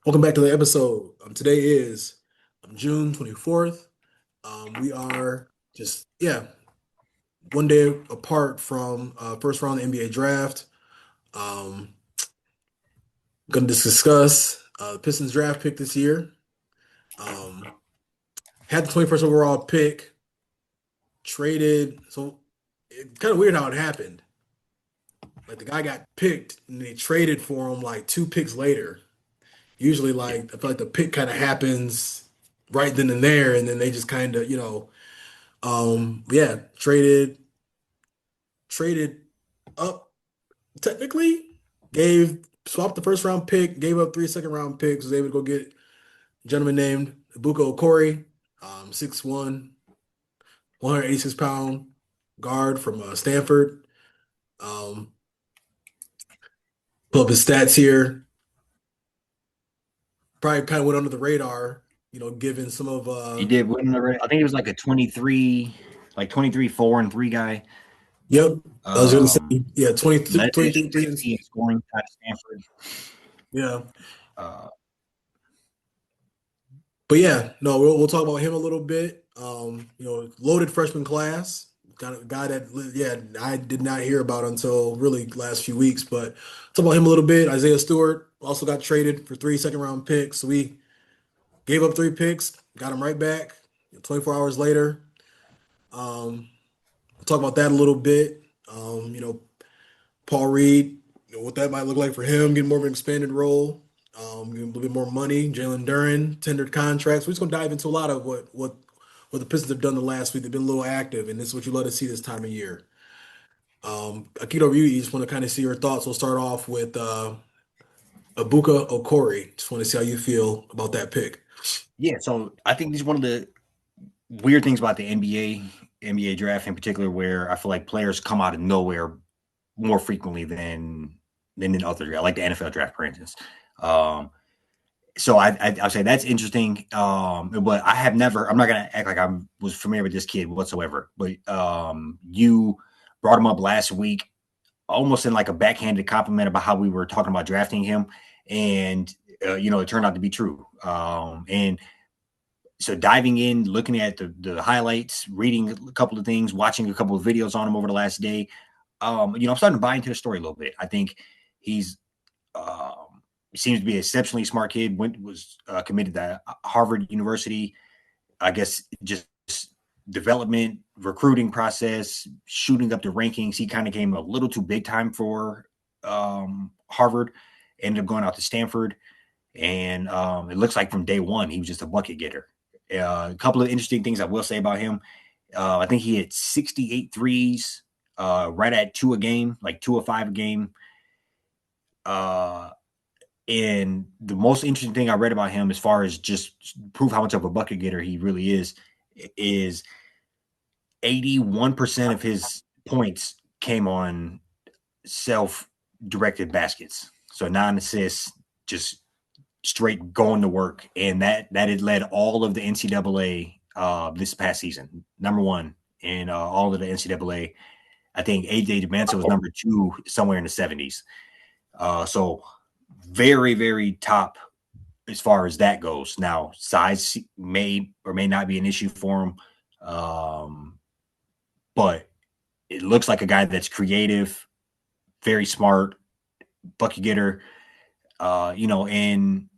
Welcome back to the episode. Today is June 24th. We are just, one day apart from first round of the NBA draft. Um, going to discuss the Pistons draft pick this year. Um, had the 21st overall pick, traded. So it's kind of weird how it happened. Like the guy got picked and they traded for him like two picks later. Usually, Yeah, like, I feel like the pick kind of happens right then and there, and then they just kind of, yeah, traded up technically, gave swapped the first round pick, gave up three second round picks, was able to go get a gentleman named Ebuka Okorie, 6'1", 186-pound guard from Stanford. Um, Pull up his stats here. Probably kind of went under the radar, given some of he did win already. I think it was like a 23, like 23, 4-3 guy. yep. I was gonna say, Um, yeah, 22, led the 23 SEC in scoring at Stanford. yeah. Uh, But yeah, no, we'll talk about him a little bit. Loaded freshman class, kind of guy that I did not hear about until really last few weeks. But talk about him a little bit. Isaiah Stewart also got traded for three second round picks. So we gave up three picks, got him right back 24 hours later. We'll talk about that a little bit. Paul Reed, what that might look like for him, getting more of an expanded role, getting a little bit more money. Jalen Duren tendered contracts. We're just gonna dive into a lot of what the Pistons have done the last week. They've been a little active, and this is what you love to see this time of year. Akito, you just want to kind of see your thoughts. We'll start off with Ebuka Okorie. Just want to see how you feel about that pick. yeah, so I think this is one of the weird things about the NBA draft in particular, where I feel like players come out of nowhere more frequently than in other draft, like the NFL draft, for instance. Um, so I'll say that's interesting. But I have never. I'm not gonna act like I was familiar with this kid whatsoever. But you brought him up last week, almost in like a backhanded compliment about how we were talking about drafting him, and it turned out to be true. And so diving in, looking at the highlights, reading a couple of things, watching a couple of videos on him over the last day, I'm starting to buy into the story a little bit. I think he's seems to be an exceptionally smart kid. Was committed to Harvard University. I guess just development, recruiting process, shooting up the rankings. He kind of came a little too big time for Harvard. Ended up going out to Stanford, and it looks like from day one he was just a bucket getter. A couple of interesting things I will say about him. I think he had 68 threes, right at two a game, like 2 or 5 a game. Uh, and the most interesting thing I read about him, as far as just prove how much of a bucket getter he really is 81% of his points came on self-directed baskets. So 9 assists, just straight going to work, and that had led all of the NCAA this past season. Number one in all of the NCAA. I think AJ DeManza was number two somewhere in the 70s. So very, very top as far as that goes. Now, size may or may not be an issue for him, but it looks like a guy that's creative, very smart, bucket getter. And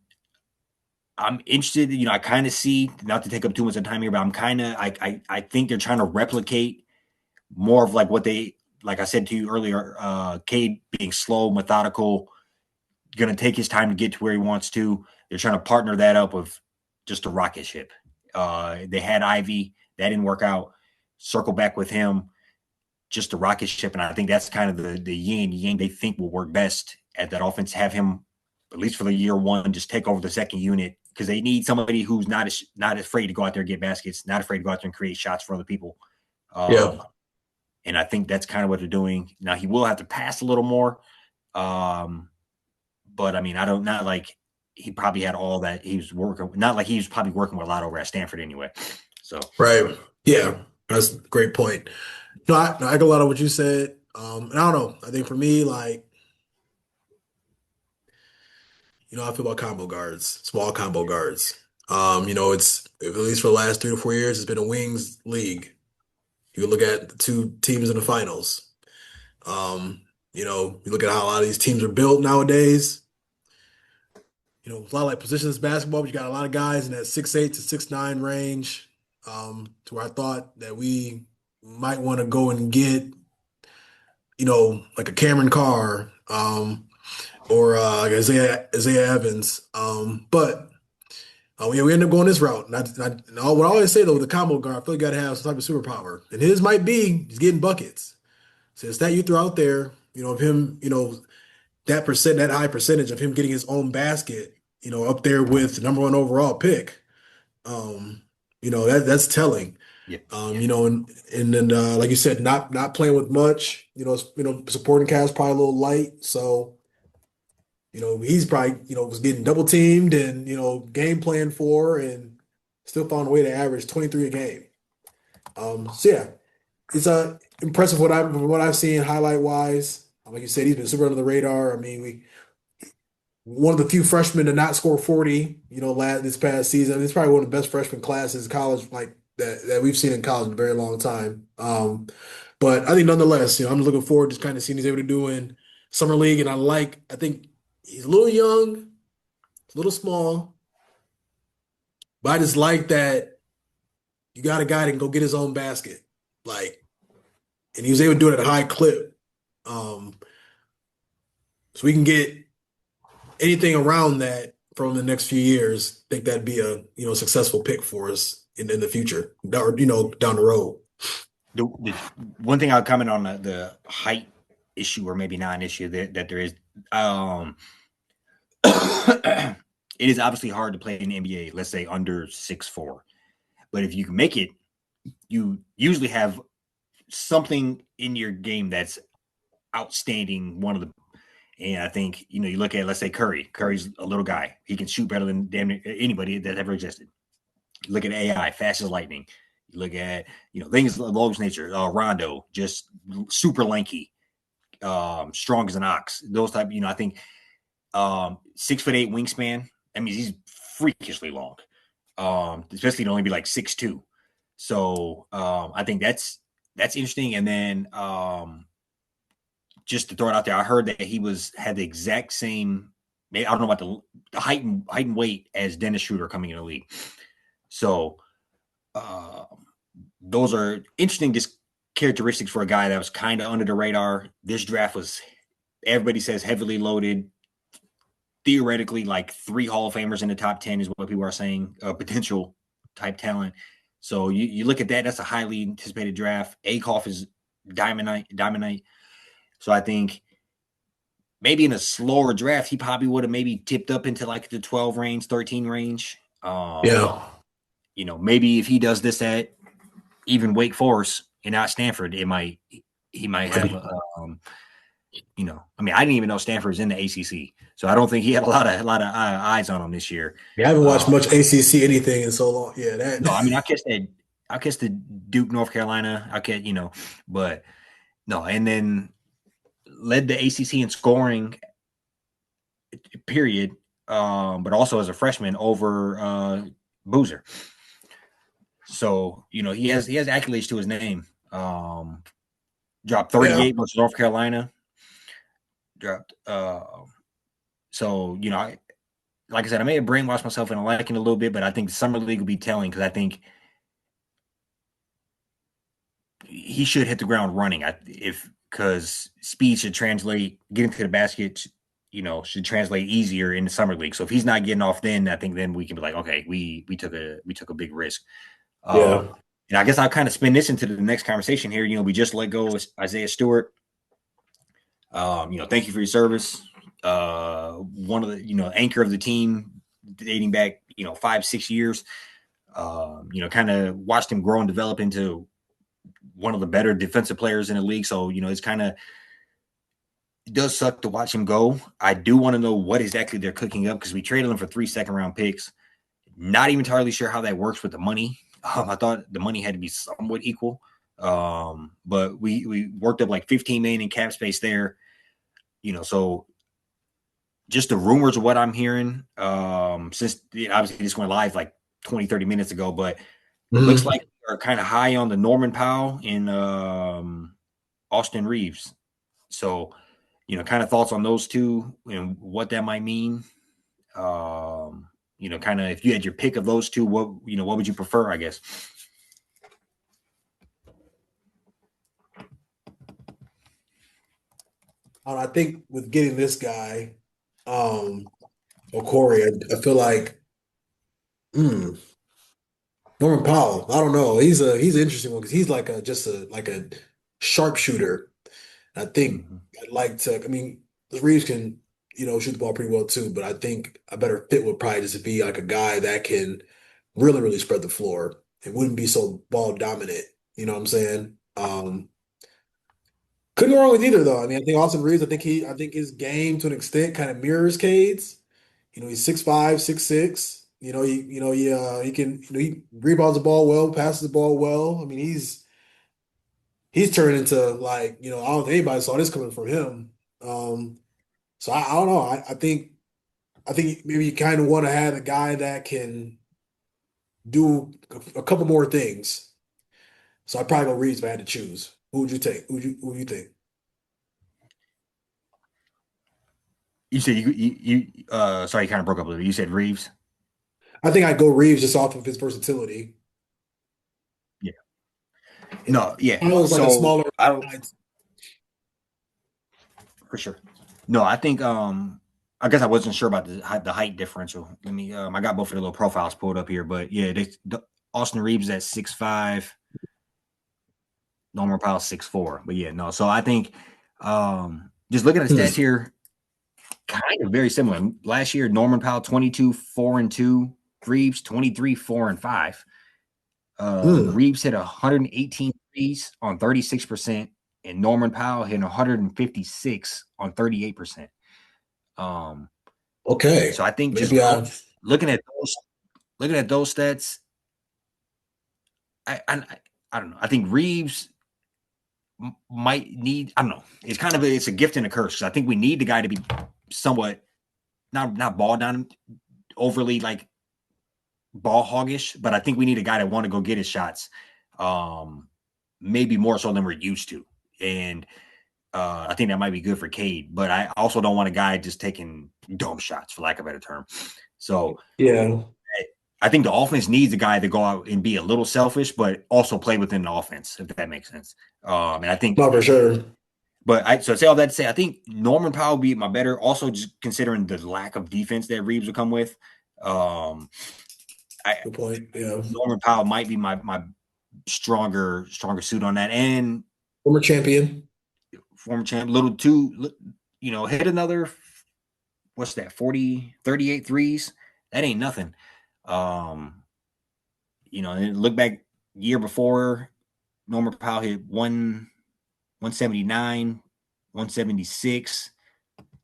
I'm interested. I kind of see, not to take up too much of time here, but I'm kind of I think they're trying to replicate more of like what they, like I said to you earlier, Cade being slow, methodical, going to take his time to get to where he wants to. They're trying to partner that up with just a rocket ship. They had Ivy, that didn't work out. Circle back with him, just a rocket ship, and I think that's kind of the yin yang they think will work best at that offense. Have him, at least for the year one, just take over the second unit, because they need somebody who's not afraid to go out there and get baskets, not afraid to go out there and create shots for other people. Yeah. And I think that's kind of what they're doing. Now he will have to pass a little more, but I mean, I don't, not like he probably had all that he was working. Not like he was probably working with a lot over at Stanford anyway. So Right. Yeah. That's a great point. No, I get a lot of what you said. And I don't know. I think for me, like, I feel about combo guards, small combo guards. It's at least for the last 3 to 4 years, it's been a wings league. You look at the two teams in the finals. You look at how a lot of these teams are built nowadays. A lot of like positions basketball, but you got a lot of guys in that 6'8" to 6'9" range. To where I thought that we might want to go and get, like a Cameron Carr, or like Isaiah Evans. But yeah, we end up going this route. And what I always say though, with the combo guard, I feel like you got to have some type of superpower, and his might be he's getting buckets. So it's that you throw out there, of him, that high percentage of him getting his own basket, up there with the number one overall pick. Um, that's telling. Yeah, Um, yeah. you know, and then like you said, not playing with much. Supporting cast probably a little light. So he's probably was getting double teamed and game plan for and still found a way to average 23 a game. So yeah, it's impressive what I've seen highlight wise. Like you said, he's been super under the radar. I mean, we one of the few freshmen to not score 40, this past season. It's probably one of the best freshman classes in college like that we've seen in college in a very long time. But I think nonetheless, I'm looking forward to kind of seeing what he's able to do in summer league. And I think he's a little young, a little small, but I just like that you got a guy that can go get his own basket. Like, and he was able to do it at a high clip. Um, so we can get anything around that from the next few years. I think that'd be a successful pick for us in the future, or down the road. The one thing I'll comment on the height issue, or maybe not an issue that there is, it is obviously hard to play in the NBA, let's say under 6'4". But if you can make it, you usually have something in your game that's outstanding. And I think, you look at, let's say Curry. Curry's a little guy. He can shoot better than damn near anybody that ever existed. You look at AI, fast as lightning. You look at, things of Logan's nature. Rondo, just super lanky, strong as an ox. Those type, I think 6'8" wingspan. That means he's freakishly long. Especially to only be like 6'2". So I think that's interesting. And then just to throw it out there, I heard that he had the exact same. I don't know about the height and weight as Dennis Schroeder coming in the league. So those are interesting just characteristics for a guy that was kind of under the radar. This draft was, everybody says, heavily loaded. Theoretically, like 3 Hall of Famers in the top 10 is what people are saying, potential type talent. So you look at that, that's a highly anticipated draft. Akoff is Diamondite. So I think maybe in a slower draft, he probably would have maybe tipped up into like the 12 range, 13 range. Yeah, Maybe if he does this at even Wake Forest and not Stanford, he might have, I mean, I didn't even know Stanford's in the ACC, so I don't think he had a lot of eyes on him this year. I haven't watched much ACC anything in so long. Yeah, No, I that. mean, I guess the Duke, North Carolina, but no, and then led the ACC in scoring, period, but also as a freshman over Boozer. So he has accolades to his name. Dropped 38 Yeah, versus North Carolina. Dropped. So like I said, I may have brainwashed myself into liking a little bit, but I think the summer league will be telling, because I think he should hit the ground running. Because speed should translate, getting to the basket, should translate easier in the summer league. So if he's not getting off, then I think then we can be like, okay, we took a big risk. yeah, And I guess I'll kind of spin this into the next conversation here. We just let go of Isaiah Stewart. Thank you for your service. One of the, anchor of the team dating back, 5-6 years. Kind of watched him grow and develop into one of the better defensive players in the league. So, it does suck to watch him go. I do want to know what exactly they're cooking up, because we traded him for 3 second-round picks. Not even entirely sure how that works with the money. I thought the money had to be somewhat equal. But we worked up like $15 million in cap space there. So just the rumors of what I'm hearing, since obviously this went live like 20, 30 minutes ago, but looks Mhm. like are kind of high on the Norman Powell and Austin Reeves. So, kind of thoughts on those two and what that might mean. Kind of if you had your pick of those two, what would you prefer, I guess? I think with getting this guy, Okorie, I feel like hmm, Norman Powell. I don't know. He's an interesting one because he's like a just a like a sharpshooter. I think Mhm. I'd like to. I mean, the Reeves can shoot the ball pretty well too, but I think a better fit would probably just be like a guy that can really spread the floor. It wouldn't be so ball dominant. You know what I'm saying? Couldn't go wrong with either though. I mean, I think Austin Reeves. I think his game to an extent kind of mirrors Cade's. He's 6'5", 6'6". He can he rebounds the ball well, passes the ball well. I mean, he's turned into like I don't think anybody saw this coming from him. Um, so I don't know. I think maybe you kind of want to have a guy that can do a couple more things. So I'd probably go Reeves if I had to choose. Who would you take? Who would you think? You said sorry, you kind of broke up a little. You said Reeves. I think I'd go Reeves just off of his versatility. Yeah. And No, yeah. Powell's like a So smaller I don't guy. for sure. No, I think I guess I wasn't sure about the height differential. Let me I got both of the little profiles pulled up here, but yeah, Austin Reeves at 6'5", Norman Powell 6'4". But yeah, no. So I think just looking at the Hmm. stats here, kind of very similar. Last year, Norman Powell 22, 4-2, Reeves 23, 4-5. Hmm. Reeves hit 118 threes on 36%, and Norman Powell hit 156 on 38%. Um, Okay. so I think just Maybe I. looking at those stats, I I, I don't know. I think Reeves might need. I don't know. It's a gift and a curse. I think we need the guy to be somewhat not ball down overly like ball hoggish, but I think we need a guy that want to go get his shots. Um, Maybe more so than we're used to. And I think that might be good for Cade, but I also don't want a guy just taking dumb shots, for lack of a better term. So Yeah. I think the offense needs a guy to go out and be a little selfish, but also play within the offense, if that makes sense. And I think, Not for sure. so I say all that to say, I think Norman Powell would be my better. Also, just considering the lack of defense that Reeves would come with, um, I Good point. Yeah. Norman Powell might be my stronger suit on that. And Former champion. former champ, little too, hit another, what's that, 40, 38 threes. That ain't nothing. Um, and look back year before, Norman Powell hit 179, 176.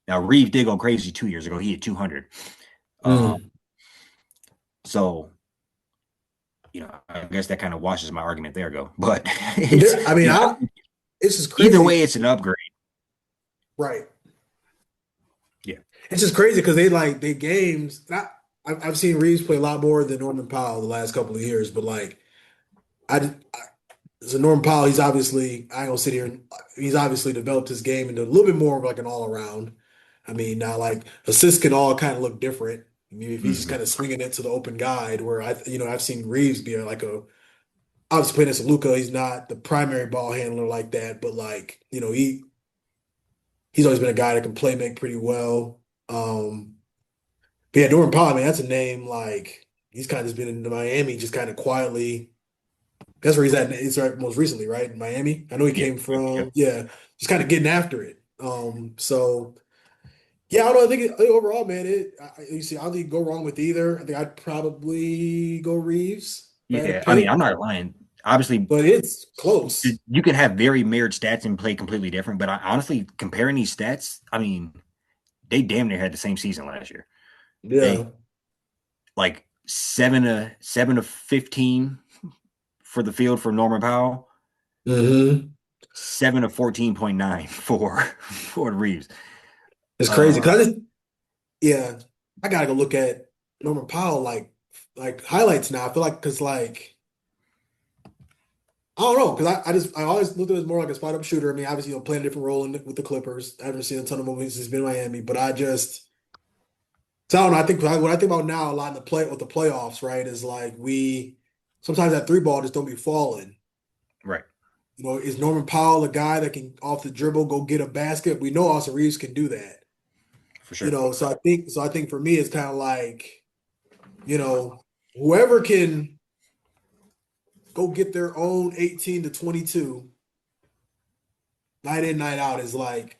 Now Reeves did go crazy 2 years ago. He hit 200. Um, Hmm. so I guess that kind of washes my argument there, go. But But it's there, I mean, it's just either crazy. way, it's an upgrade. Right. Yeah. It's just crazy because they games. I've seen Reeves play a lot more than Norman Powell the last couple of years, but like I so Norman Powell, he's obviously I ain't gonna sit here and he's obviously developed his game into a little bit more of like an all around. I mean, now like assists can all kind of look different. I mean, if he's just Mm-hmm. kind of swinging it to the open guide, where I've seen Reeves be like a obviously playing against Luka, he's not the primary ball handler like that, but like he's always been a guy that can play make pretty well. But yeah, Norman Powell, man, that's a name like he's kind of just been in Miami, just kind of quietly. That's where he's at. He's right most recently, right? In Miami. I know he Yeah. came Yeah. from, yeah, just kind of getting after it. So yeah, I don't know. I think overall, man, you see, I don't think you go wrong with either. I think I'd probably go Reeves if I had to Yeah. I mean, pick, I'm not lying. Obviously, but it's close. you can have very mirrored stats and play completely different. But honestly, comparing these stats, I mean, they damn near had the same season last year. They Yeah. like 7 to 15 for the field for Norman Powell, Hmm. 7 to 14.9 for Reeves. It's crazy Uh, because yeah, I gotta go look at Norman Powell like highlights now. I feel like because like I don't know because I always looked at it as more like a spot up shooter. I mean, obviously playing a different role with the Clippers. I haven't seen a ton of movies since he's been in Miami, but I just so I don't know. I think what I think about now a lot in the play with the playoffs, right, is like we sometimes that three ball just don't be falling. Right. Is Norman Powell a guy that can off the dribble go get a basket? We know Austin Reeves can do that. For sure. So I think for me it's kind of like, whoever can go get their own 18 to 22 night in, night out is like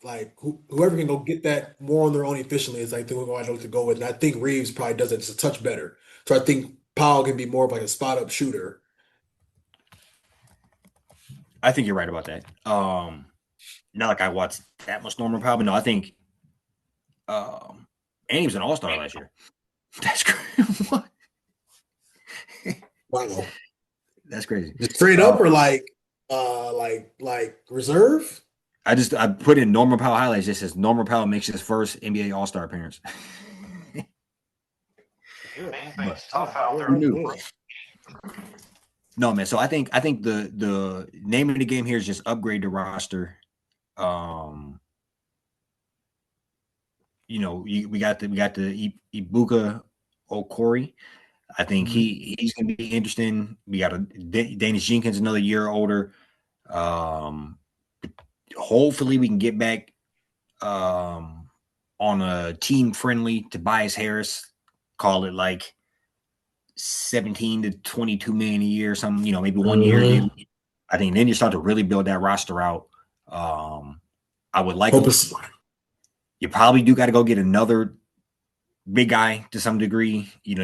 whoever can go get that more on their own efficiently is like the one I know to go with. And I think Reeves probably does it just a touch better. So I think Powell can be more of like a spot up shooter. I think you're right about that. Not like I watched that much Norman Powell, but no, I think and he was an all star last year. That's crazy. What? Wow. That's crazy. Just straight up or like reserve? I put in Norman Powell highlights. It says Norman Powell makes his first NBA All Star appearance. Yeah, It's tough out there. Who knew? No, man. So I think the name of the game here is just upgrade the roster. Um, we got the Ebuka Okorie. I think Mhm. he's gonna be interesting. We got a Danish Jenkins another year older. Um, hopefully we can get back on a team friendly Tobias Harris. Call it like 17 to 22 million a year, some maybe 1 year deal. Mhm. I think then you start to really build that roster out. I would like Hope it's you probably do got to go get another big guy to some degree. You're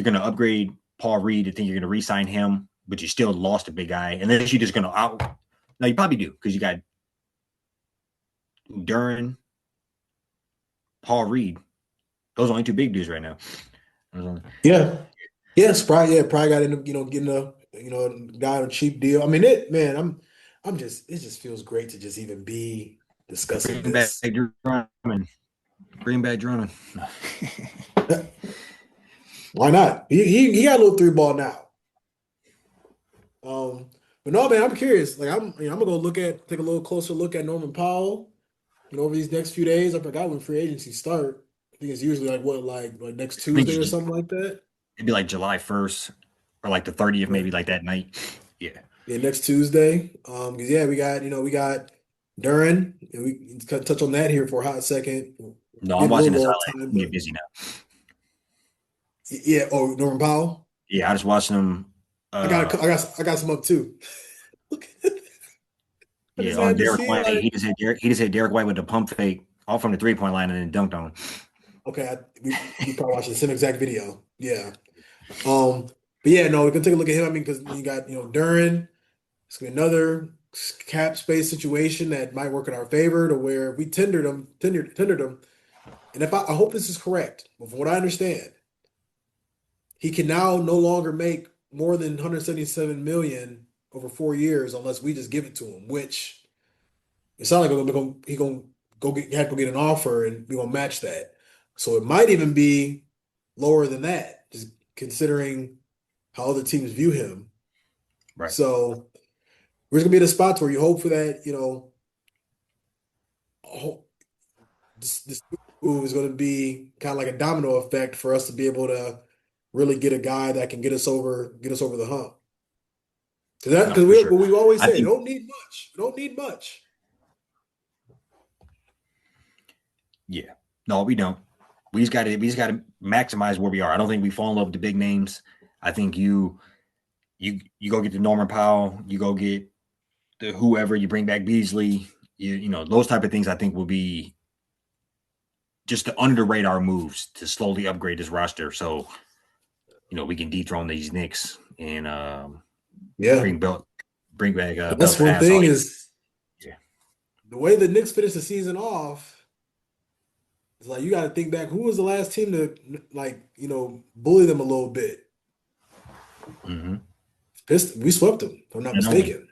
gonna upgrade Paul Reed. I think you're gonna re-sign him, but you still lost a big guy, and then you're just gonna out. No, you probably do because you got Duran, Paul Reed. Those are only two big dudes right now. yeah. Yes, probably got into, getting guy on a cheap deal. I mean it just feels great to just even be discussing Bring back this. Drummond. Bring back Drummond. Why not? He got a little three ball now. But no, man, I'm curious. Like I'm gonna take a little closer look at Norman Powell, over these next few days. I forgot when free agency start. I think it's usually like what, like next I think Tuesday or something like that. it'd be like July 1st or like the 30th, Yeah. maybe like that night. Yeah. Yeah, next Tuesday. Because yeah, we got Duran, and we can touch on that here for a hot second. No, I'm Getting a watching little this low on highlight. time, I'm get but busy now. yeah. Oh, Norman Powell. Yeah, I just watched him. I got I got some up too. I Yeah, just on had to Derek see White. like, He just hit Derek White with the pump fake off from the 3 point line and then dunked on him. okay, we probably watched the same exact video. Yeah. Um, but yeah, no, we can take a look at him. I mean, because you got Duran. It's gonna be another cap space situation that might work in our favor to where if we tendered him, and if I hope this is correct, but from what I understand, he can now no longer make more than 177 million over 4 years unless we just give it to him, which it sounds like he gonna have to go get an offer and we gonna match that. So it might even be lower than that, just considering how other teams view him. Right. So we're gonna be at a spot where you hope for that, this move is going to be kind of like a domino effect for us to be able to really get a guy that can get us over the hump. No, Because for sure. what we always I say, think, don't need much. Don't need much. yeah. No, we don't. We just got to maximize where we are. I don't think we fall in love with the big names. I think you go get the Norman Powell, you go get the whoever, you bring back Beasley, those type of things I think will be just to underrate our moves to slowly upgrade this roster. So, we can dethrone these Knicks and Yeah, bring belt bring back that's belt one pass. thing is Yeah. the way the Knicks finished the season off. It's like you got to think back. Who was the last team to bully them a little bit? Mm-hmm. We swept them, if I'm not And only. mistaken.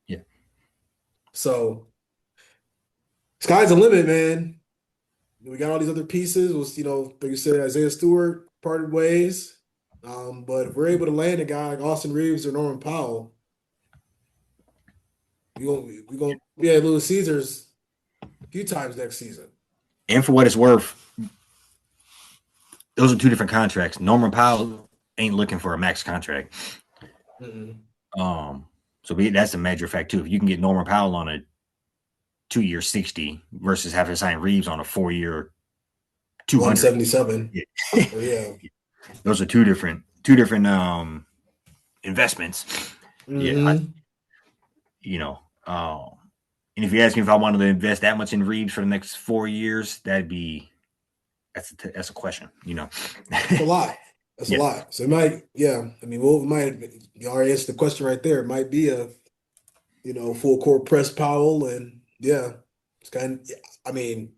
Yeah. So sky's the limit, man. We got all these other pieces. Was like you said, Isaiah Stewart parted ways. But if we're able to land a guy like Austin Reeves or Norman Powell, we gonna be at Little Caesars a few times next season. And for what it's worth, those are two different contracts. Norman Powell ain't looking for a max contract. Mm-mm. Um, that's a major fact too. If you can get Norman Powell on a 2-year 60 versus having to sign Reeves on a 4-year 200. 177. Yeah. Or yeah. Those are two different investments. Yeah, Mm-hmm. you know. And if you ask me if I wanted to invest that much in Reeves for the next 4 years, that's a question. It's a lot. That's a Yeah. lot. So it might, yeah. I mean, we might you already answered the question right there. It might be a, full court press Powell, and yeah, it's kind of. I mean,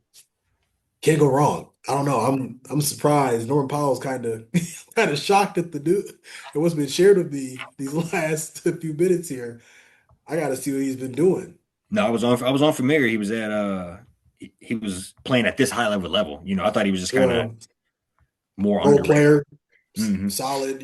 can't go wrong. I don't know. I'm surprised. Norman Powell's kind of kind of shocked at the new at what's been shared with me these last few minutes here. I got to see what he's been doing. No, I was on familiar. He was at he was playing at this high level. I thought he was just kind of Yeah, more role underrated. player, Hmm. solid.